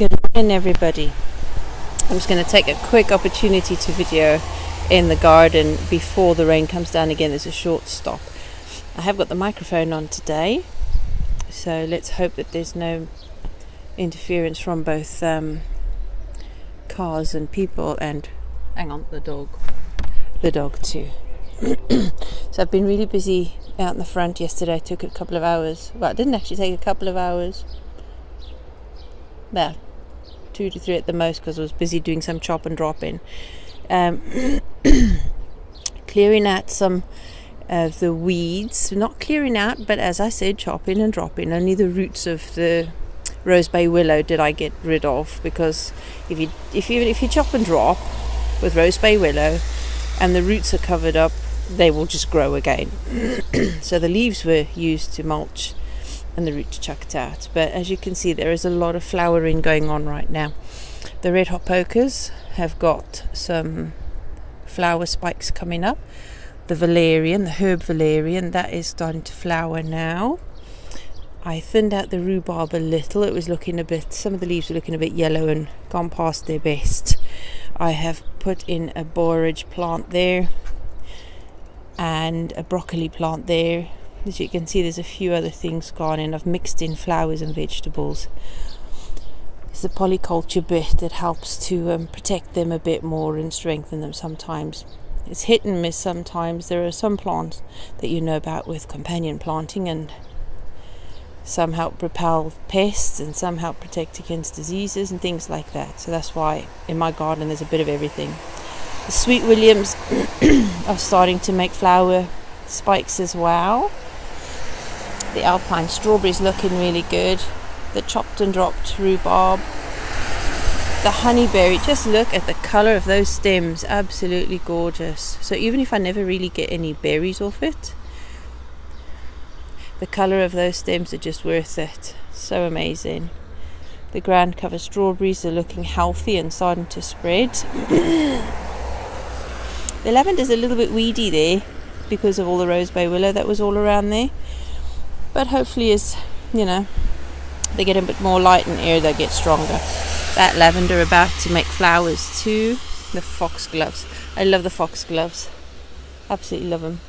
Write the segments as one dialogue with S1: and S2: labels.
S1: Good morning, everybody. I'm just going to take a quick opportunity to video in the garden before the rain comes down again. There's a short stop. I have got the microphone on today, so let's hope that there's no interference from both cars and people. And hang on, the dog too. So I've been really busy out in the front yesterday. It took a couple of hours. Well, it didn't actually take a couple of hours. Well, 2 to 3 at the most, because I was busy doing some chop and drop in. Clearing out some of the weeds. Not clearing out, but as I said, chopping and dropping. Only the roots of the rose bay willow did I get rid of, because if you chop and drop with rose bay willow and the roots are covered up, they will just grow again. So the leaves were used to mulch and the roots chucked out. But as you can see, there is a lot of flowering going on right now. The red hot pokers have got some flower spikes coming up. The valerian, the herb valerian, that is starting to flower now. I thinned out the rhubarb a little. It was looking some of the leaves were looking a bit yellow and gone past their best. I have put in a borage plant there and a broccoli plant there. As you can see, there's a few other things gone in. I've mixed in flowers and vegetables. It's the polyculture bit that helps to protect them a bit more and strengthen them sometimes. It's hit and miss sometimes. There are some plants that you know about with companion planting, and some help repel pests and some help protect against diseases and things like that. So that's why in my garden there's a bit of everything. The sweet williams are starting to make flower spikes as well. The alpine strawberries looking really good. The chopped and dropped rhubarb. The honeyberry, just look at the colour of those stems, absolutely gorgeous. So even if I never really get any berries off it, the colour of those stems are just worth it. So amazing. The ground cover strawberries are looking healthy and starting to spread. The lavender's a little bit weedy there because of all the rose bay willow that was all around there. But hopefully as, they get a bit more light and air, they get stronger. That lavender about to make flowers too. The foxgloves. I love the foxgloves. Absolutely love them.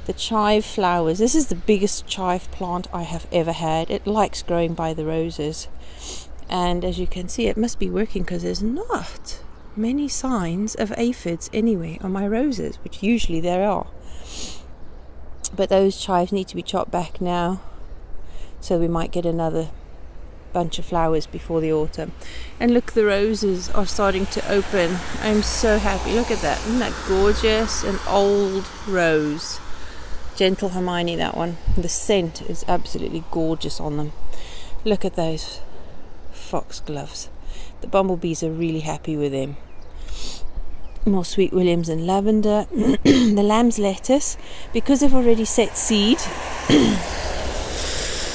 S1: The chive flowers. This is the biggest chive plant I have ever had. It likes growing by the roses. And as you can see, it must be working because there's not many signs of aphids anywhere on my roses, which usually there are. But those chives need to be chopped back now, so we might get another bunch of flowers before the autumn. And look, the roses are starting to open. I'm so happy. Look at that. Isn't that gorgeous? An old rose. Gentle Hermione, that one. The scent is absolutely gorgeous on them. Look at those foxgloves. The bumblebees are really happy with them. More sweet williams and lavender. The lamb's lettuce, because they've already set seed.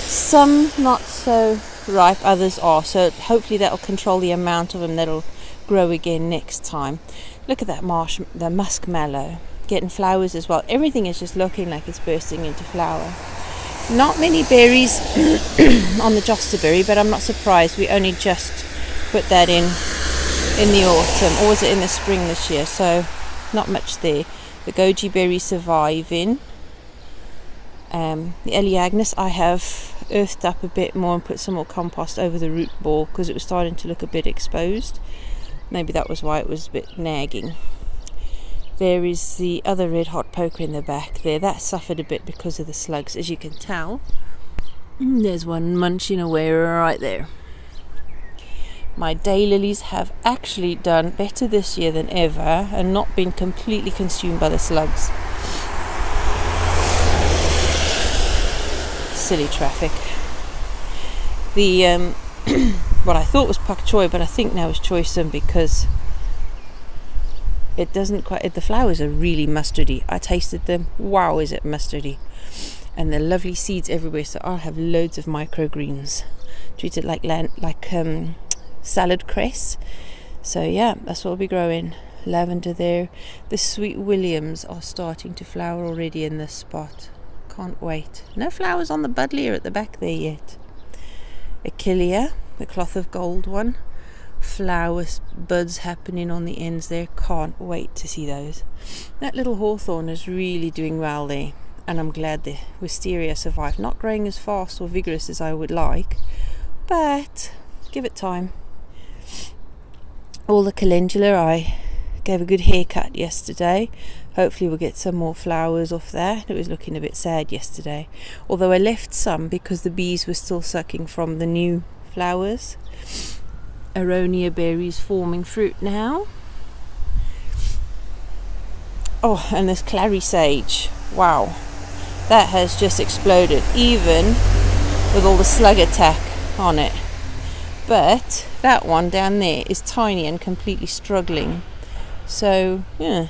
S1: Some not so ripe, others are. So hopefully that'll control the amount of them that'll grow again next time. Look at that the muskmallow getting flowers as well. Everything is just looking like it's bursting into flower. Not many berries on the josterberry, but I'm not surprised. We only just put that in the autumn, or was it in the spring this year? So not much there. The goji berry surviving. The Eleagnus I have earthed up a bit more and put some more compost over the root ball because it was starting to look a bit exposed. Maybe that was why it was a bit nagging. There is the other red hot poker in the back there. That suffered a bit because of the slugs, as you can tell. There's one munching away right there. My daylilies have actually done better this year than ever and not been completely consumed by the slugs. Silly traffic. The what I thought was pak choi, but I think now is choysum, because it doesn't quite. The flowers are really mustardy. I tasted them. Wow, is it mustardy? And the lovely seeds everywhere. So I'll have loads of microgreens. Treat it like salad cress. So yeah, that's what we'll be growing. Lavender there. The sweet williams are starting to flower already in this spot. Can't wait. No flowers on the buddleia at the back there yet. Achillea, the cloth of gold one. flowers, buds happening on the ends there. Can't wait to see those. That little hawthorn is really doing well there, and I'm glad the wisteria survived. Not growing as fast or vigorous as I would like, but give it time. All the calendula, I gave a good haircut yesterday. Hopefully we'll get some more flowers off that. It was looking a bit sad yesterday, although I left some because the bees were still sucking from the new flowers. Aronia berries forming fruit now. Oh, and this clary sage, wow, that has just exploded, even with all the slug attack on it. But that one down there is tiny and completely struggling. So, yeah,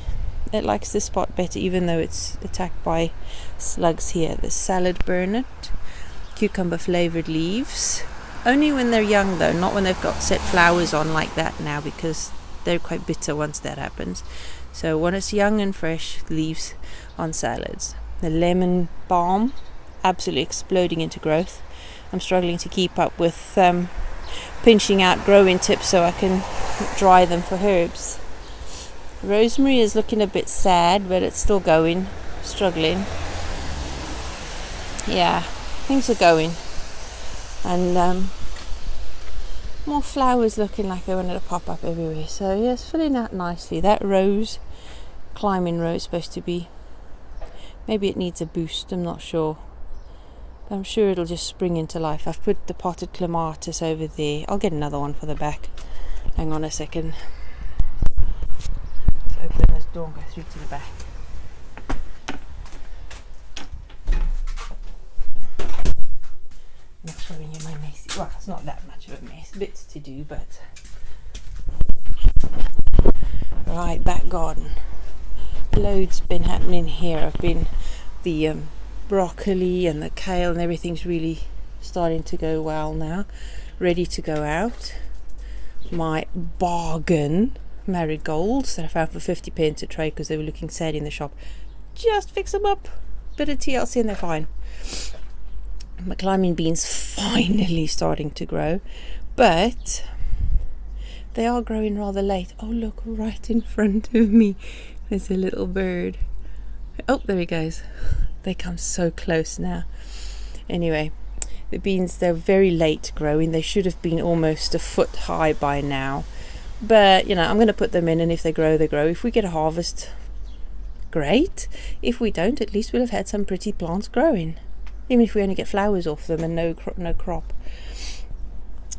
S1: it likes this spot better, even though it's attacked by slugs here. The salad burnet, cucumber flavoured leaves. Only when they're young though, not when they've got set flowers on like that now, because they're quite bitter once that happens. So when it's young and fresh, leaves on salads. The lemon balm, absolutely exploding into growth. I'm struggling to keep up with pinching out growing tips so I can dry them for herbs. Rosemary is looking a bit sad, but it's still going, struggling. Yeah, things are going. And more flowers looking like they wanted to pop up everywhere. So yes, filling out nicely. That rose, climbing rose, supposed to be, maybe it needs a boost, I'm not sure. I'm sure it'll just spring into life. I've put the potted clematis over there. I'll get another one for the back. Hang on a second. Let's open this door and go through to the back. I'm not showing you my messy. Well, it's not that much of a mess. Bits to do, but right, back garden. Loads been happening here. I've been the broccoli and the kale and everything's really starting to go well now, ready to go out. My bargain marigolds that I found for 50p a tray because they were looking sad in the shop, just fix them up, bit of TLC and they're fine. My climbing beans finally starting to grow, but they are growing rather late. Oh look, right in front of me there's a little bird. Oh, there he goes. They come so close now. Anyway, the beans, they're very late growing. They should have been almost a foot high by now. But, you know, I'm going to put them in, and if they grow, they grow. If we get a harvest, great. If we don't, at least we'll have had some pretty plants growing. Even if we only get flowers off them and no crop.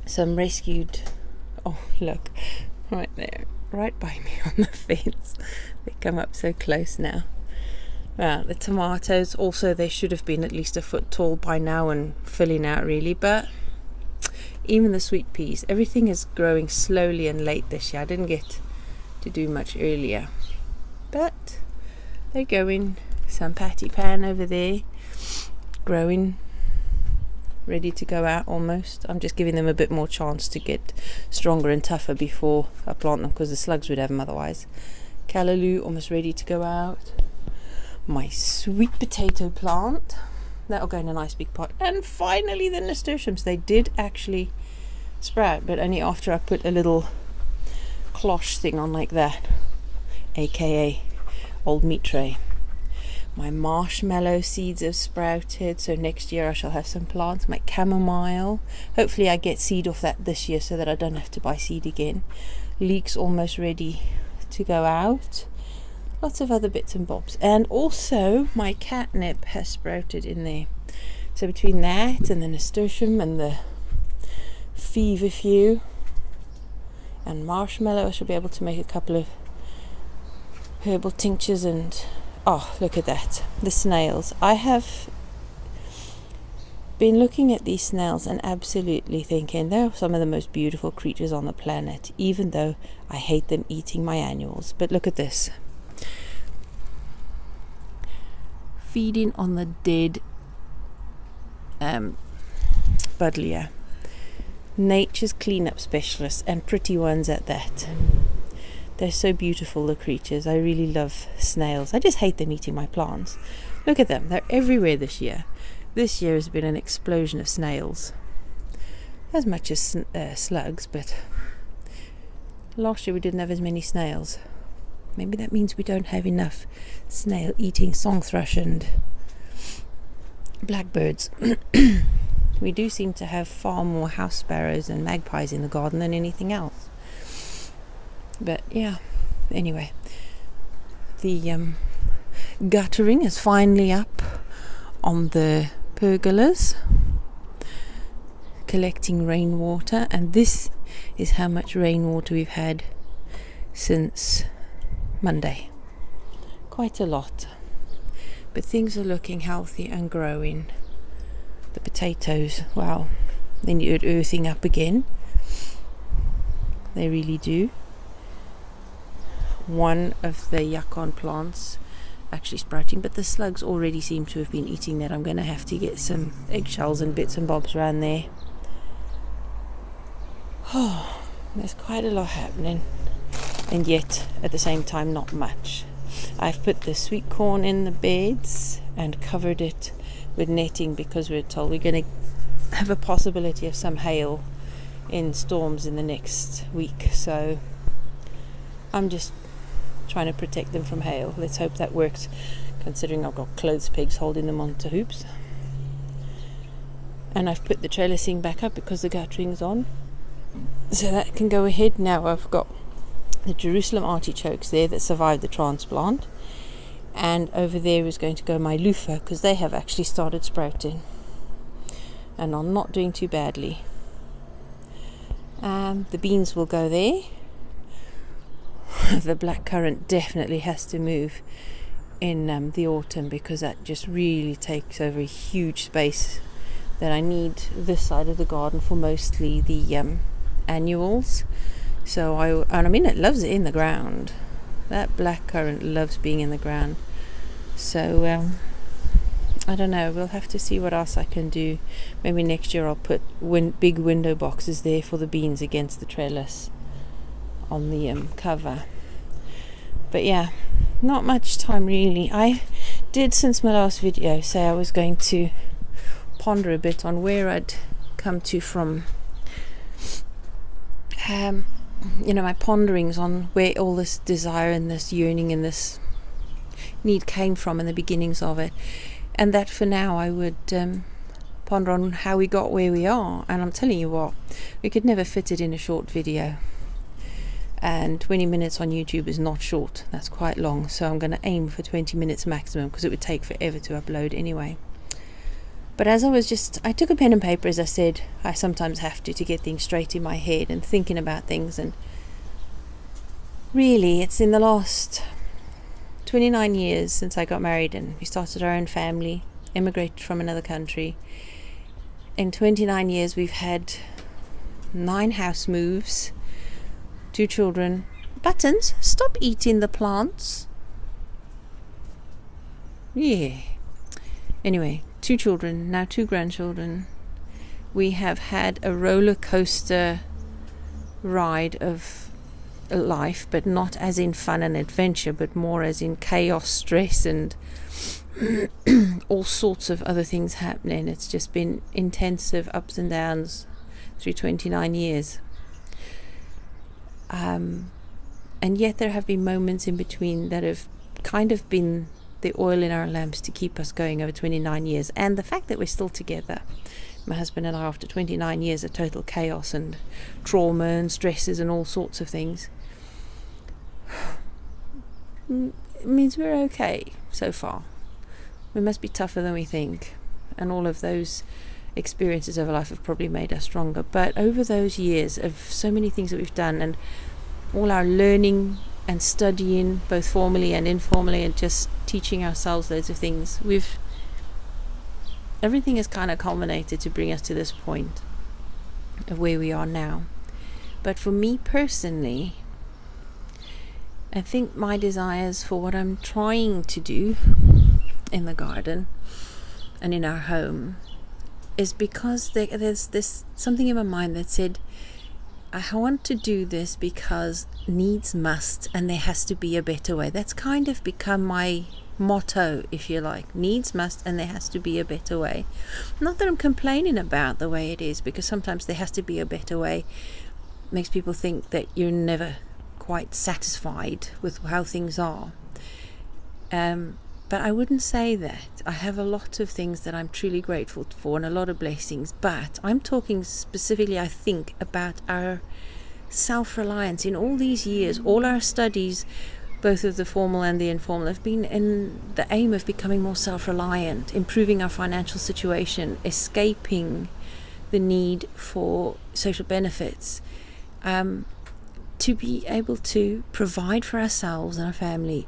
S1: Some rescued... Oh, look. Right there. Right by me on the fence. They come up so close now. Well, the tomatoes also, they should have been at least a foot tall by now and filling out really, but even the sweet peas, everything is growing slowly and late this year. I didn't get to do much earlier, but they're going. Some patty pan over there, growing, ready to go out almost. I'm just giving them a bit more chance to get stronger and tougher before I plant them, because the slugs would have them otherwise. Callaloo almost ready to go out. My sweet potato plant, that'll go in a nice big pot. And finally the nasturtiums, they did actually sprout, but only after I put a little cloche thing on like that, aka old meat tray. My marshmallow seeds have sprouted, so next year I shall have some plants. My chamomile, hopefully I get seed off that this year so that I don't have to buy seed again. Leeks almost ready to go out. Lots of other bits and bobs, and also my catnip has sprouted in there. So between that and the nasturtium and the feverfew and marshmallow, I shall be able to make a couple of herbal tinctures. And oh, look at that, the snails. I have been looking at these snails and absolutely thinking they're some of the most beautiful creatures on the planet, even though I hate them eating my annuals. But look at this. Feeding on the dead buddleia. Nature's cleanup specialists, and pretty ones at that. They're so beautiful, the creatures. I really love snails. I just hate them eating my plants. Look at them, they're everywhere this year. This year has been an explosion of snails. As much as slugs, but last year we didn't have as many snails. Maybe that means we don't have enough snail eating song thrush and blackbirds. We do seem to have far more house sparrows and magpies in the garden than anything else. But yeah, anyway, the guttering is finally up on the pergolas, collecting rainwater, and this is how much rainwater we've had since Monday. Quite a lot. But things are looking healthy and growing. The potatoes, wow, they need earthing up again. They really do. One of the yacon plants actually sprouting, but the slugs already seem to have been eating that. I'm going to have to get some eggshells and bits and bobs around there. Oh, there's quite a lot happening, and yet at the same time not much. I've put the sweet corn in the beds and covered it with netting because we're told we're going to have a possibility of some hail in storms in the next week, so I'm just trying to protect them from hail. Let's hope that works, considering I've got clothes pegs holding them onto hoops. And I've put the trellising back up because the guttering's on, so that can go ahead. Now I've got the Jerusalem artichokes there that survived the transplant, and over there is going to go my loofah because they have actually started sprouting and are not doing too badly. The beans will go there. The blackcurrant definitely has to move in the autumn because that just really takes over a huge space that I need this side of the garden for, mostly the annuals. So I mean, it loves it in the ground. That blackcurrant loves being in the ground. So I don't know, we'll have to see what else I can do. Maybe next year I'll put big window boxes there for the beans against the trellis on the cover. But yeah, not much time really. I did, since my last video, say I was going to ponder a bit on where I'd come to from my ponderings on where all this desire and this yearning and this need came from and the beginnings of it, and that for now I would ponder on how we got where we are. And I'm telling you what, we could never fit it in a short video, and 20 minutes on YouTube is not short, that's quite long. So I'm going to aim for 20 minutes maximum because it would take forever to upload anyway. But as I took a pen and paper, as I said, I sometimes have to get things straight in my head and thinking about things. And really, it's in the last 29 years since I got married and we started our own family, immigrated from another country. In 29 years, we've had 9 house moves, 2 children. Buttons, stop eating the plants. Yeah. Anyway, 2 children, now 2 grandchildren. We have had a roller coaster ride of life, but not as in fun and adventure, but more as in chaos, stress, and all sorts of other things happening. It's just been intensive ups and downs through 29 years. And yet there have been moments in between that have kind of been the oil in our lamps to keep us going over 29 years. And the fact that we're still together, my husband and I, after 29 years of total chaos and trauma and stresses and all sorts of things, it means we're okay so far. We must be tougher than we think, and all of those experiences of life have probably made us stronger. But over those years of so many things that we've done, and all our learning and studying, both formally and informally, and just teaching ourselves loads of things, everything has kind of culminated to bring us to this point of where we are now. But for me personally, I think my desires for what I'm trying to do in the garden and in our home is because there's this something in my mind that said, I want to do this because needs must, and there has to be a better way. That's kind of become my motto, if you like. Needs must, and there has to be a better way. Not that I'm complaining about the way it is, because sometimes there has to be a better way. Makes people think that you're never quite satisfied with how things are. But I wouldn't say that. I have a lot of things that I'm truly grateful for and a lot of blessings. But I'm talking specifically, I think, about our self-reliance. In all these years, all our studies, both of the formal and the informal, have been in the aim of becoming more self-reliant, improving our financial situation, escaping the need for social benefits, to be able to provide for ourselves and our family,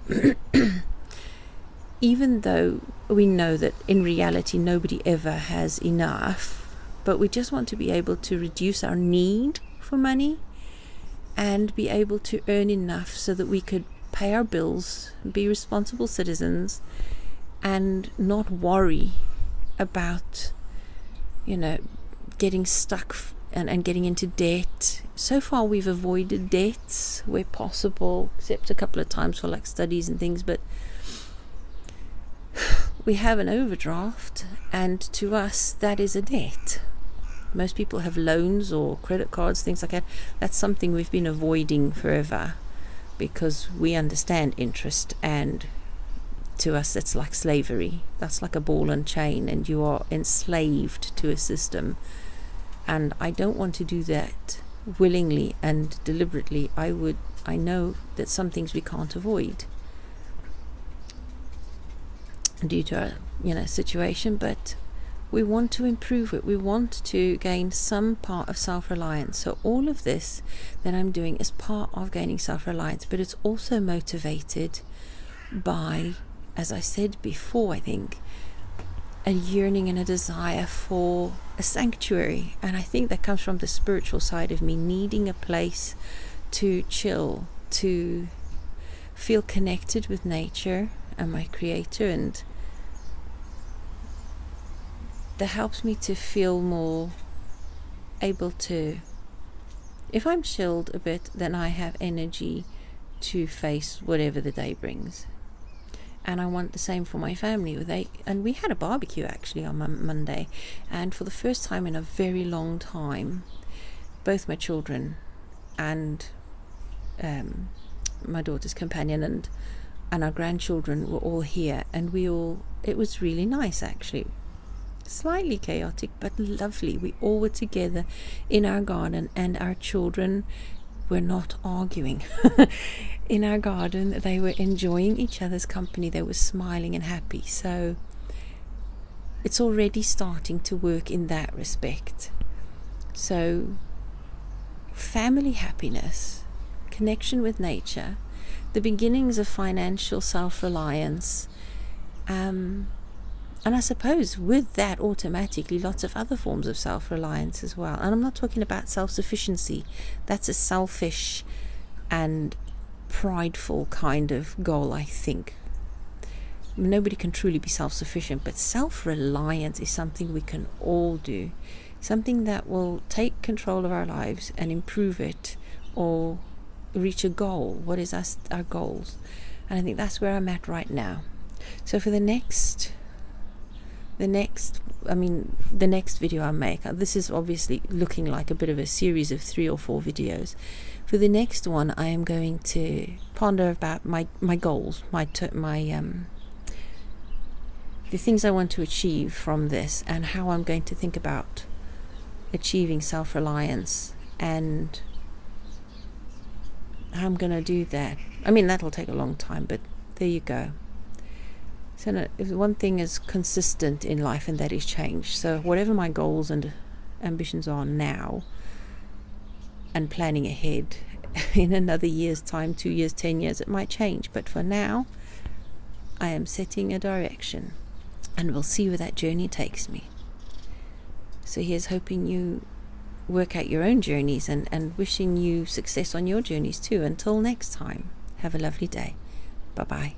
S1: even though we know that in reality nobody ever has enough. But we just want to be able to reduce our need for money and be able to earn enough so that we could pay our bills, be responsible citizens, and not worry about, getting stuck and getting into debt. So far we've avoided debts where possible, except a couple of times for like studies and things, but we have an overdraft, and to us that is a debt. Most people have loans or credit cards, things like that. That's something we've been avoiding forever because we understand interest, and to us it's like slavery. That's like a ball and chain, and you are enslaved to a system. And I don't want to do that willingly and deliberately. I know that some things we can't avoid due to our situation, but we want to improve it. We want to gain some part of self-reliance. So all of this that I'm doing is part of gaining self-reliance, but it's also motivated by, as I said before, I think, a yearning and a desire for a sanctuary. And I think that comes from the spiritual side of me, needing a place to chill, to feel connected with nature and my creator, and that helps me to feel more able to, if I'm chilled a bit, then I have energy to face whatever the day brings. And I want the same for my family. And we had a barbecue actually on Monday, and for the first time in a very long time, both my children and my daughter's companion and our grandchildren were all here, and it was really nice actually. Slightly chaotic but lovely. We all were together in our garden, and our children were not arguing in our garden. They were enjoying each other's company. They were smiling and happy. So it's already starting to work in that respect. So family happiness, connection with nature, the beginnings of financial self-reliance, and I suppose with that automatically lots of other forms of self-reliance as well. And I'm not talking about self-sufficiency. That's a selfish and prideful kind of goal, I think. Nobody can truly be self-sufficient, but self-reliance is something we can all do. Something that will take control of our lives and improve it, or reach a goal. What is our goals? And I think that's where I'm at right now. So for the next video I make, this is obviously looking like a bit of a series of 3 or 4 videos. For the next one, I am going to ponder about my goals, the things I want to achieve from this, and how I'm going to think about achieving self-reliance, and how I'm going to do that. That'll take a long time, but there you go. So if one thing is consistent in life, and that is change. So whatever my goals and ambitions are now, and planning ahead, in another year's time, 2 years, 10 years, it might change. But for now, I am setting a direction, and we'll see where that journey takes me. So here's hoping you work out your own journeys, and wishing you success on your journeys too. Until next time, have a lovely day. Bye-bye.